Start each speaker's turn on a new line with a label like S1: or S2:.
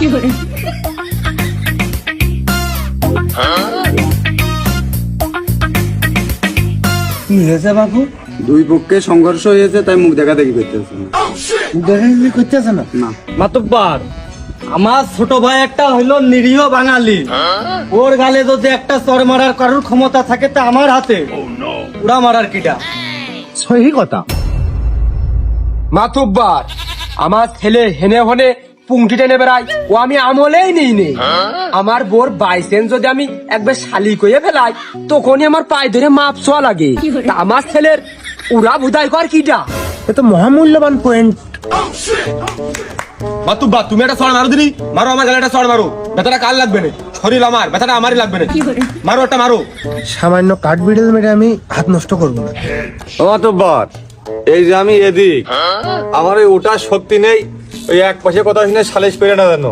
S1: কি হয়েছে বাবু?
S2: দুই পক্ষে সংঘর্ষ হয়েছে, তাই মুখ দেখা দেখি করতেছে না।
S1: দেখাদেখি করতেছে না?
S2: না।
S3: মাতুব্বার, আমার ছোট ভাই একটা হইলো নিরীহ বাঙালি, ওর গালে যদি একটা চর মারার কারোর ক্ষমতা থাকে তা আমার হাতে, ওরা মারার কিটা?
S1: সহি কথা।
S4: মাতুব্বার, আমার ছেলে হেনে হনে পুংটি টেনে বেড়াই, ও আমি আমলেই নেই। আমার বোর বাইসেন যদি আমি একবার শালি কইয়ে ফেলাই, তখনই আমার পায়ে ধরে মাপ ছোয়া লাগে। তা আমার ছেলের উড়া বুদাই কর কিটা?
S1: এ তো মহামূল্যবান পয়েন্ট।
S3: মাতুব্বা, তুমি একটা চড় মারো দিনি, মারো আমার গালে একটা চড় মারো, ব্যথাটা কার লাগবে না, শরীর আমার, ব্যথাটা আমারই লাগবে না, মারো একটা মারো।
S1: সামান্য কাঠ বিড়েল মেরে আমি হাত নষ্ট করবো না।
S5: মাতুব্বার, এই যে আমি এদিক, আমার ওই ওটার শক্তি নেই, ওই এক পাশে কথা শুনে সালিশ পেরে না জানো।